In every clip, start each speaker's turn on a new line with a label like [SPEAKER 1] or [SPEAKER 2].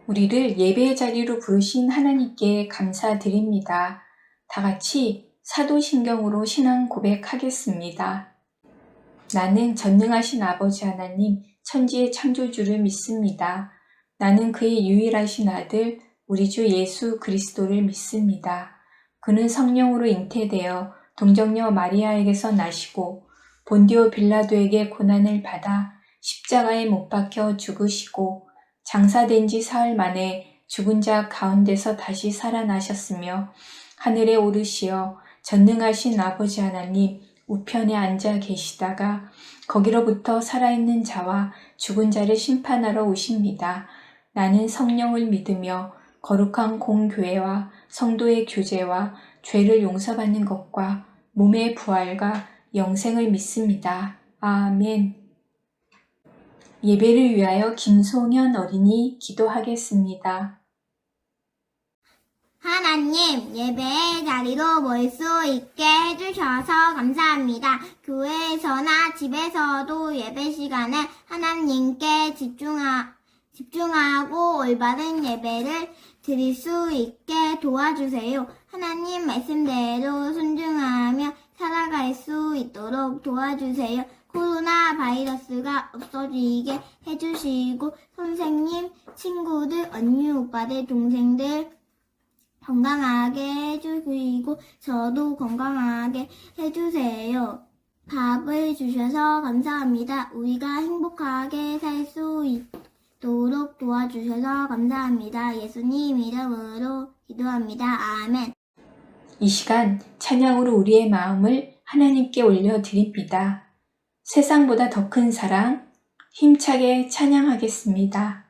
[SPEAKER 1] 우리를 예배의 자리로 부르신 하나님께 감사드립니다. 다 같이 사도신경으로 신앙 고백하겠습니다. 나는 전능하신 아버지 하나님, 천지의 창조주를 믿습니다. 나는 그의 유일하신 아들, 우리 주 예수 그리스도를 믿습니다. 그는 성령으로 잉태되어 동정녀 마리아에게서 나시고 본디오 빌라도에게 고난을 받아 십자가에 못 박혀 죽으시고 장사된 지 사흘 만에 죽은 자 가운데서 다시 살아나셨으며 하늘에 오르시어 전능하신 아버지 하나님 우편에 앉아 계시다가 거기로부터 살아있는 자와 죽은 자를 심판하러 오십니다. 나는 성령을 믿으며 거룩한 공교회와 성도의 교제와 죄를 용서받는 것과 몸의 부활과 영생을 믿습니다. 아멘. 예배를 위하여 김송현 어린이 기도하겠습니다.
[SPEAKER 2] 하나님, 예배의 자리로 모일 수 있게 해주셔서 감사합니다. 교회에서나 집에서도 예배 시간에 하나님께 집중하고 올바른 예배를 드릴 수 있게 도와주세요. 하나님 말씀대로 순종하며 살아갈 수 있도록 도와주세요. 코로나 바이러스가 없어지게 해주시고 선생님, 친구들, 언니, 오빠들, 동생들 건강하게 해주시고 저도 건강하게 해주세요. 밥을 주셔서 감사합니다. 우리가 행복하게 살 수 있도록 도와주셔서 감사합니다. 예수님 이름으로 기도합니다. 아멘.
[SPEAKER 1] 이 시간 찬양으로 우리의 마음을 하나님께 올려드립니다. 세상보다 더 큰 사랑, 힘차게 찬양하겠습니다.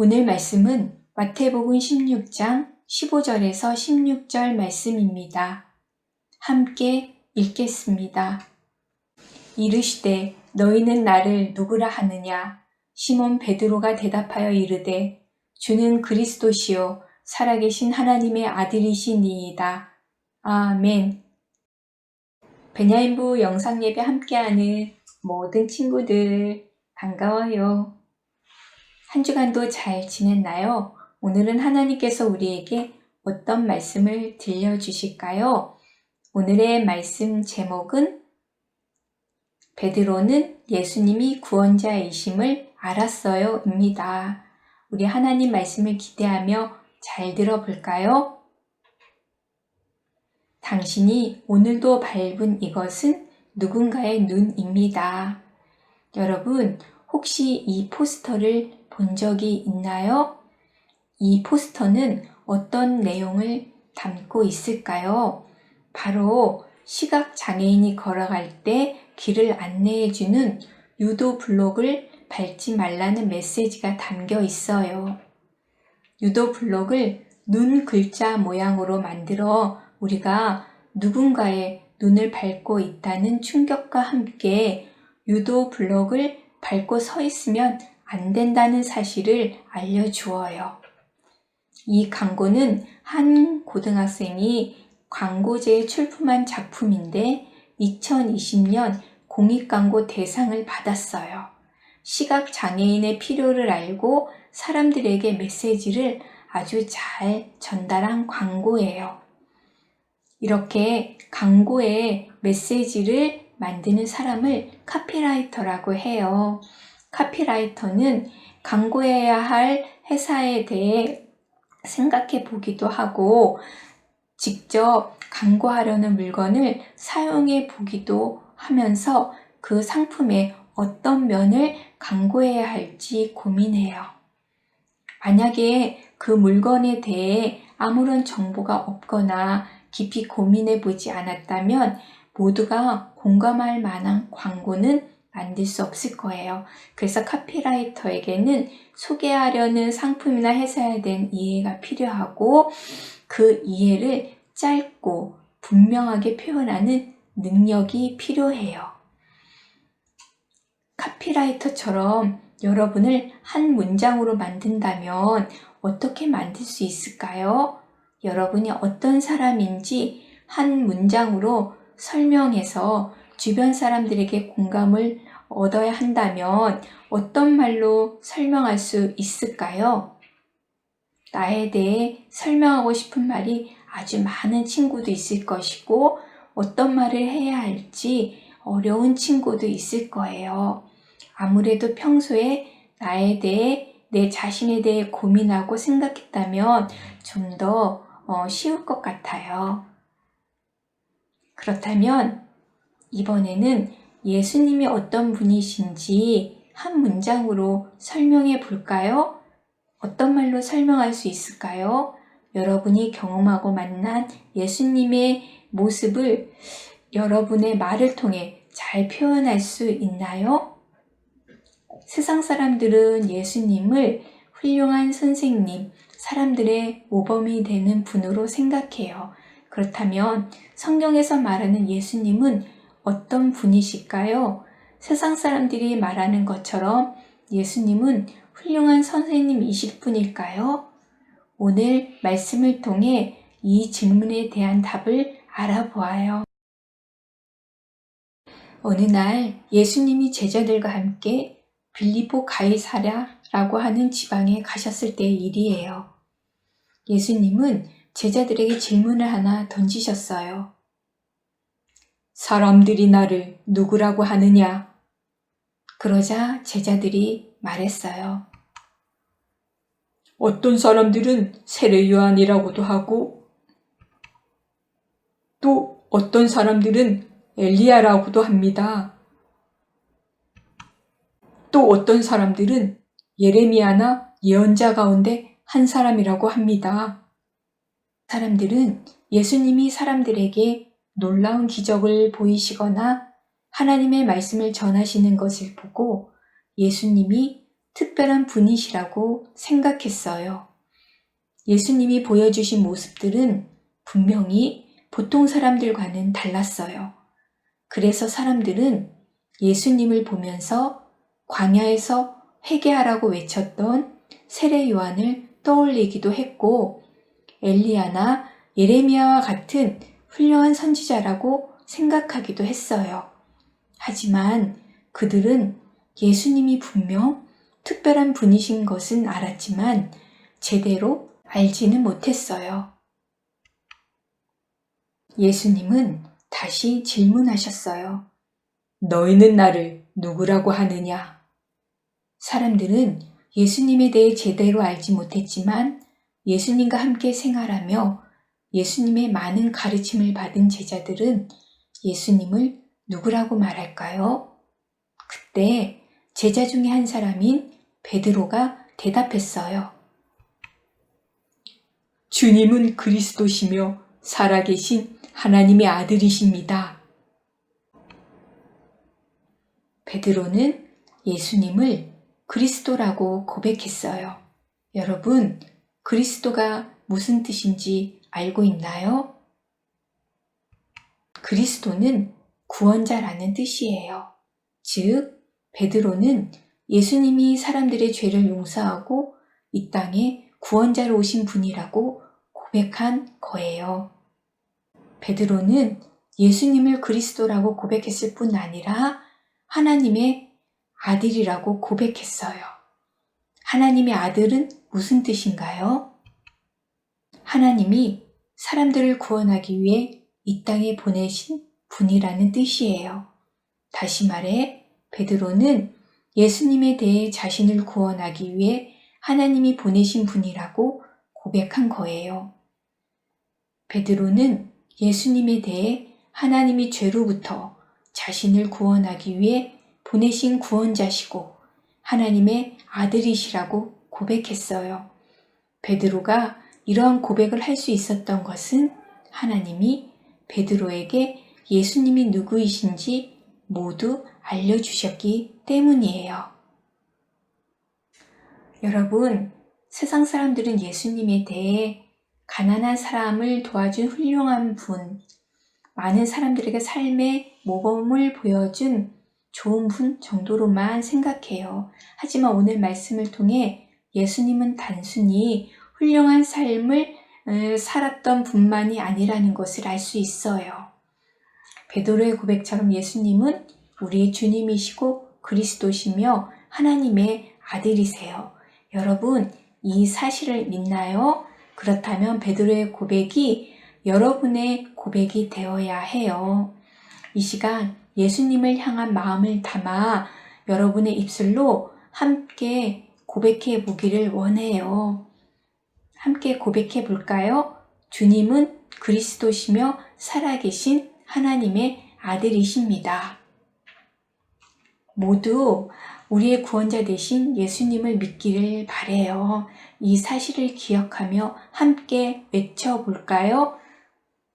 [SPEAKER 1] 오늘 말씀은 마태복음 16장 15절에서 16절 말씀입니다. 함께 읽겠습니다. 이르시되 너희는 나를 누구라 하느냐? 시몬 베드로가 대답하여 이르되 주는 그리스도시요 살아계신 하나님의 아들이시니이다. 아멘. 베냐인부 영상예배 함께하는 모든 친구들 반가워요. 한 주간도 잘 지냈나요? 오늘은 하나님께서 우리에게 어떤 말씀을 들려주실까요? 오늘의 말씀 제목은 베드로는 예수님이 구원자이심을 알았어요 입니다. 우리 하나님 말씀을 기대하며 잘 들어볼까요? 당신이 오늘도 밟은 이것은 누군가의 눈입니다. 여러분, 혹시 이 포스터를 본 적이 있나요? 이 포스터는 어떤 내용을 담고 있을까요? 바로 시각 장애인이 걸어갈 때 길을 안내해주는 유도 블록을 밟지 말라는 메시지가 담겨 있어요. 유도 블록을 눈 글자 모양으로 만들어 우리가 누군가의 눈을 밟고 있다는 충격과 함께 유도 블록을 밟고 서 있으면 안 된다는 사실을 알려주어요. 이 광고는 한 고등학생이 광고제에 출품한 작품인데 2020년 공익광고 대상을 받았어요. 시각 장애인의 필요를 알고 사람들에게 메시지를 아주 잘 전달한 광고예요. 이렇게 광고에 메시지를 만드는 사람을 카피라이터라고 해요. 카피라이터는 광고해야 할 회사에 대해 생각해 보기도 하고 직접 광고하려는 물건을 사용해 보기도 하면서 그 상품의 어떤 면을 광고해야 할지 고민해요. 만약에 그 물건에 대해 아무런 정보가 없거나 깊이 고민해 보지 않았다면 모두가 공감할 만한 광고는 만들 수 없을 거예요. 그래서 카피라이터에게는 소개하려는 상품이나 회사에 대한 이해가 필요하고 그 이해를 짧고 분명하게 표현하는 능력이 필요해요. 카피라이터처럼 여러분을 한 문장으로 만든다면 어떻게 만들 수 있을까요? 여러분이 어떤 사람인지 한 문장으로 설명해서 주변 사람들에게 공감을 얻어야 한다면 어떤 말로 설명할 수 있을까요? 나에 대해 설명하고 싶은 말이 아주 많은 친구도 있을 것이고 어떤 말을 해야 할지 어려운 친구도 있을 거예요. 아무래도 평소에 나에 대해 내 자신에 대해 고민하고 생각했다면 좀 더 쉬울 것 같아요. 그렇다면 이번에는 예수님이 어떤 분이신지 한 문장으로 설명해 볼까요? 어떤 말로 설명할 수 있을까요? 여러분이 경험하고 만난 예수님의 모습을 여러분의 말을 통해 잘 표현할 수 있나요? 세상 사람들은 예수님을 훌륭한 선생님, 사람들의 모범이 되는 분으로 생각해요. 그렇다면 성경에서 말하는 예수님은 어떤 분이실까요? 세상 사람들이 말하는 것처럼 예수님은 훌륭한 선생님이실 분일까요? 오늘 말씀을 통해 이 질문에 대한 답을 알아보아요. 어느 날 예수님이 제자들과 함께 빌립보 가이사랴라고 하는 지방에 가셨을 때의 일이에요. 예수님은 제자들에게 질문을 하나 던지셨어요. 사람들이 나를 누구라고 하느냐? 그러자 제자들이 말했어요. 어떤 사람들은 세례 요한이라고도 하고 또 어떤 사람들은 엘리야라고도 합니다. 또 어떤 사람들은 예레미야나 예언자 가운데 한 사람이라고 합니다. 사람들은 예수님이 사람들에게 놀라운 기적을 보이시거나 하나님의 말씀을 전하시는 것을 보고 예수님이 특별한 분이시라고 생각했어요. 예수님이 보여주신 모습들은 분명히 보통 사람들과는 달랐어요. 그래서 사람들은 예수님을 보면서 광야에서 회개하라고 외쳤던 세례 요한을 떠올리기도 했고 엘리야나 예레미야와 같은 훌륭한 선지자라고 생각하기도 했어요. 하지만 그들은 예수님이 분명 특별한 분이신 것은 알았지만 제대로 알지는 못했어요. 예수님은 다시 질문하셨어요. 너희는 나를 누구라고 하느냐? 사람들은 예수님에 대해 제대로 알지 못했지만 예수님과 함께 생활하며 예수님의 많은 가르침을 받은 제자들은 예수님을 누구라고 말할까요? 그때 제자 중에 한 사람인 베드로가 대답했어요. 주님은 그리스도시며 살아계신 하나님의 아들이십니다. 베드로는 예수님을 그리스도라고 고백했어요. 여러분, 그리스도가 무슨 뜻인지 알고 있나요? 그리스도는 구원자라는 뜻이에요. 즉, 베드로는 예수님이 사람들의 죄를 용서하고 이 땅에 구원자로 오신 분이라고 고백한 거예요. 베드로는 예수님을 그리스도라고 고백했을 뿐 아니라 하나님의 아들이라고 고백했어요. 하나님의 아들은 무슨 뜻인가요? 하나님이 사람들을 구원하기 위해 이 땅에 보내신 분이라는 뜻이에요. 다시 말해, 베드로는 예수님에 대해 자신을 구원하기 위해 하나님이 보내신 분이라고 고백한 거예요. 베드로는 예수님에 대해 하나님이 죄로부터 자신을 구원하기 위해 보내신 구원자시고 하나님의 아들이시라고 고백했어요. 베드로가 이러한 고백을 할 수 있었던 것은 하나님이 베드로에게 예수님이 누구이신지 모두 알려주셨기 때문이에요. 여러분, 세상 사람들은 예수님에 대해 가난한 사람을 도와준 훌륭한 분, 많은 사람들에게 삶의 모범을 보여준 좋은 분 정도로만 생각해요. 하지만 오늘 말씀을 통해 예수님은 단순히 훌륭한 삶을 살았던 분만이 아니라는 것을 알 수 있어요. 베드로의 고백처럼 예수님은 우리의 주님이시고 그리스도시며 하나님의 아들이세요. 여러분, 이 사실을 믿나요? 그렇다면 베드로의 고백이 여러분의 고백이 되어야 해요. 이 시간 예수님을 향한 마음을 담아 여러분의 입술로 함께 고백해 보기를 원해요. 함께 고백해 볼까요? 주님은 그리스도시며 살아계신 하나님의 아들이십니다. 모두 우리의 구원자 되신 예수님을 믿기를 바라요. 이 사실을 기억하며 함께 외쳐볼까요?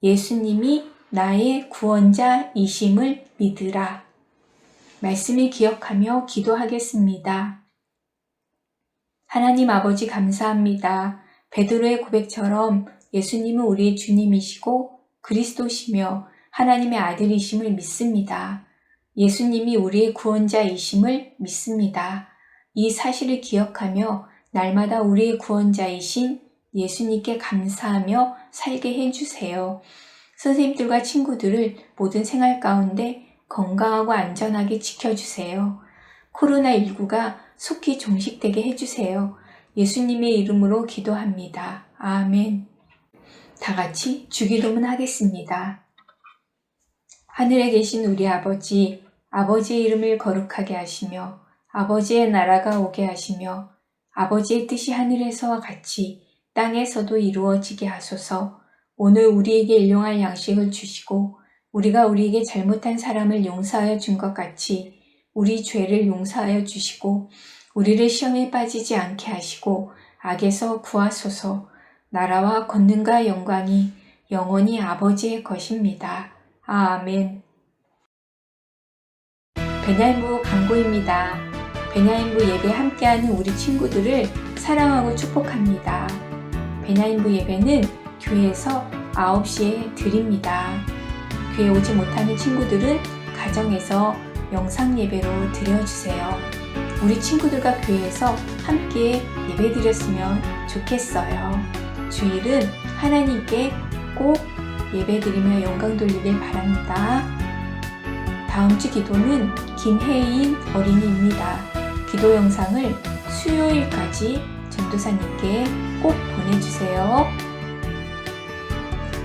[SPEAKER 1] 예수님이 나의 구원자이심을 믿으라. 말씀을 기억하며 기도하겠습니다. 하나님 아버지 감사합니다. 베드로의 고백처럼 예수님은 우리의 주님이시고 그리스도시며 하나님의 아들이심을 믿습니다. 예수님이 우리의 구원자이심을 믿습니다. 이 사실을 기억하며 날마다 우리의 구원자이신 예수님께 감사하며 살게 해주세요. 선생님들과 친구들을 모든 생활 가운데 건강하고 안전하게 지켜주세요. 코로나19가 속히 종식되게 해주세요. 예수님의 이름으로 기도합니다. 아멘. 다 같이 주기도문 하겠습니다. 하늘에 계신 우리 아버지, 아버지의 이름을 거룩하게 하시며 아버지의 나라가 오게 하시며 아버지의 뜻이 하늘에서와 같이 땅에서도 이루어지게 하소서. 오늘 우리에게 일용할 양식을 주시고 우리가 우리에게 잘못한 사람을 용서하여 준 것 같이 우리 죄를 용서하여 주시고 우리를 시험에 빠지지 않게 하시고 악에서 구하소서. 나라와 권능과 영광이 영원히 아버지의 것입니다. 아멘. 베냐인부 강고입니다. 베냐인부 예배 함께하는 우리 친구들을 사랑하고 축복합니다. 베냐인부 예배는 교회에서 9시에 드립니다. 교회 오지 못하는 친구들은 가정에서 영상 예배로 드려주세요. 우리 친구들과 교회에서 함께 예배 드렸으면 좋겠어요. 주일은 하나님께 꼭 예배 드리며 영광 돌리길 바랍니다. 다음 주 기도는 김혜인 어린이입니다. 기도 영상을 수요일까지 전도사님께 꼭 보내주세요.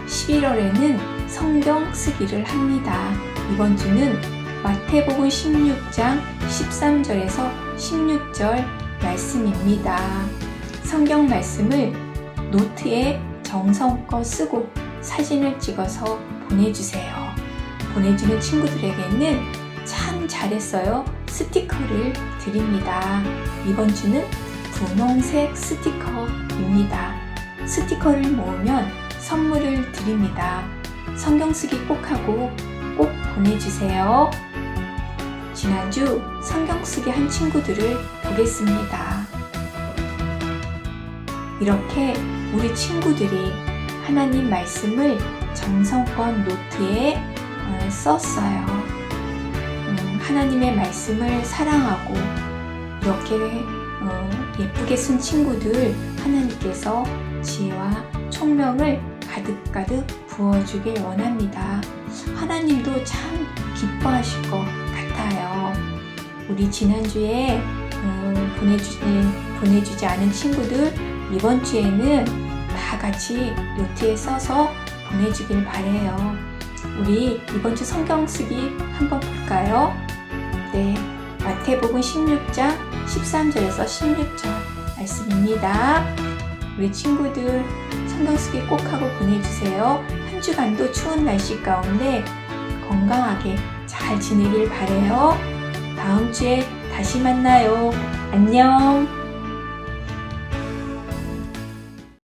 [SPEAKER 1] 11월에는 성경 쓰기를 합니다. 이번 주는 마태복음 16장 13절에서 16절 말씀입니다. 성경 말씀을 노트에 정성껏 쓰고 사진을 찍어서 보내주세요. 보내주는 친구들에게는 참 잘했어요 스티커를 드립니다. 이번 주는 분홍색 스티커입니다. 스티커를 모으면 선물을 드립니다. 성경 쓰기 꼭 하고 꼭 보내주세요. 지난주 성경 쓰기 한 친구들을 보겠습니다. 이렇게 우리 친구들이 하나님 말씀을 정성껏 노트에 썼어요. 하나님의 말씀을 사랑하고 이렇게 예쁘게 쓴 친구들 하나님께서 지혜와 총명을 가득가득 부어주길 원합니다. 하나님도 참 기뻐하실 것 같아요. 우리 지난주에 보내주지 않은 친구들 이번 주에는 다 같이 노트에 써서 보내주길 바래요. 우리 이번 주 성경 쓰기 한번 볼까요? 네, 마태복음 16장 13절에서 16절 말씀입니다. 우리 친구들 성경 쓰기 꼭 하고 보내주세요. 한 주간도 추운 날씨 가운데 건강하게 잘 지내길 바래요. 다음 주에 다시 만나요. 안녕.